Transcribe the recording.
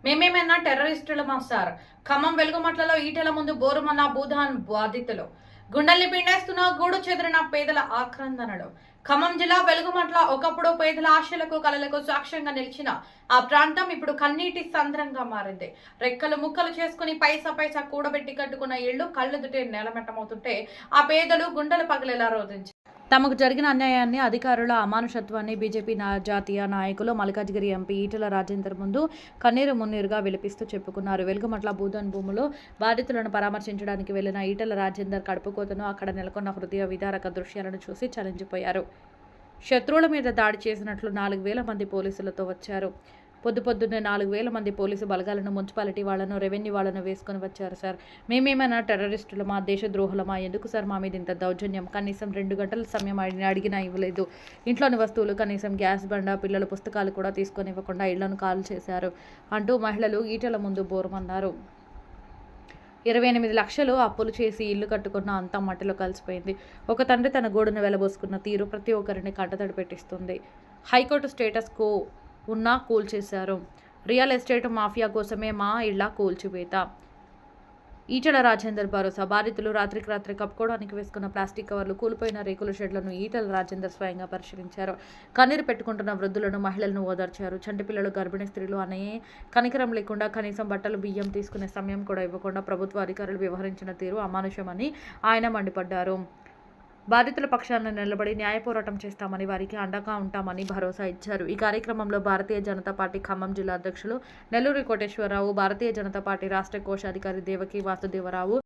మేమేమైనా టెర్రరిస్టులమా సార్? ఖమ్మం వెలుగుమట్లలో ఈటెల ముందు బోరుమన్న భూదాన్ బాధితులు. గుండెల్ని పిండేస్తున్న గూడు చెదిరిన పేదల ఆక్రందనలు. ఖమ్మం జిల్లా వెలుగుమట్ల ఒకప్పుడు పేదల ఆశలకు కలలకు సాక్ష్యంగా నిలిచిన ఆ ప్రాంతం ఇప్పుడు కన్నీటి సంద్రంగా మారింది. రెక్కలు ముక్కలు చేసుకుని పైసా పైసా కూడబెట్టి కట్టుకున్న ఇళ్లు కళ్ళెదుటే నేలమెట్టమవుతుంటే ఆ పేదలు గుండెలు పగిలేలా రోధించారు. తమకు జరిగిన అన్యాయాన్ని, అధికారుల అమానుషత్వాన్ని బీజేపీ జాతీయ నాయకులు మల్కాజ్గిరి ఎంపీ ఈటెల రాజేందర్ ముందు కన్నీరు మున్నీరుగా విలపిస్తూ చెప్పుకున్నారు. వెలుగుమట్ల భూదాన్ భూములో బాధితులను పరామర్శించడానికి వెళ్లిన ఈటెల రాజేందర్ కడుపుకోతను, అక్కడ నెలకొన్న హృదయ విదారక దృశ్యాలను చూసి చలించిపోయారు. శత్రువుల మీద దాడి చేసినట్లు 4,000 మంది పోలీసులతో వచ్చారు. పొద్దున్నే 4,000 మంది పోలీసు బలగాలను, మున్సిపాలిటీ వాళ్లను, రెవెన్యూ వాళ్లను వేసుకుని వచ్చారు సార్. మేమేమైనా టెర్రరిస్టులమా, దేశద్రోహులమా? ఎందుకు సార్ మా మీద ఇంత దౌర్జన్యం? కనీసం 2 గంటల సమయం అడిగినా ఇవ్వలేదు. ఇంట్లోని వస్తువులు, కనీసం గ్యాస్ బండ, పిల్లల పుస్తకాలు కూడా తీసుకొని ఇవ్వకుండా ఇళ్లను కాల్ చేశారు అంటూ మహిళలు ఈటెల ముందు బోరుమన్నారు. 28 లక్షలు అప్పులు చేసి ఇల్లు కట్టుకున్న అంతా మట్టిలో కలిసిపోయింది. ఒక తండ్రి తన గోడును వెలబోసుకున్న తీరు ప్రతి ఒక్కరిని కంటతడి పెట్టిస్తుంది. హైకోర్టు స్టేటస్ కో ఉన్నా కూల్చేశారు. రియల్ ఎస్టేట్ మాఫియా కోసమే మా ఇళ్ల కూల్చివేత. ఈటెల రాజేందర్ భరోసా. బాధితులు రాత్రికి రాత్రి కప్పుకోవడానికి వేసుకున్న ప్లాస్టిక్ కవర్లు, కూలిపోయిన రేకుల షెడ్లను ఈటెల రాజేందర్ స్వయంగా పరిశీలించారు. కన్నీరు పెట్టుకుంటున్న వృద్ధులను, మహిళలను ఓదార్చారు. చంటి పిల్లలు, గర్భిణీ స్త్రీలు అనే కనికరం లేకుండా కనీసం బట్టలు, బియ్యం తీసుకునే సమయం కూడా ఇవ్వకుండా ప్రభుత్వ అధికారులు వ్యవహరించిన తీరు అమానుషమని ఆయన మండిపడ్డారు. బాధితుల పక్షాన నిలబడి న్యాయ పోరాటం చేస్తామని, వారికి అండగా ఉంటామని భరోసా ఇచ్చారు. ఈ కార్యక్రమంలో భారతీయ జనతా పార్టీ ఖమ్మం జిల్లా అధ్యక్షులు నెల్లూరి కోటేశ్వరరావు, భారతీయ జనతా పార్టీ రాష్ట్ర కోశాధికారి దేవకి వాసుదేవరావు,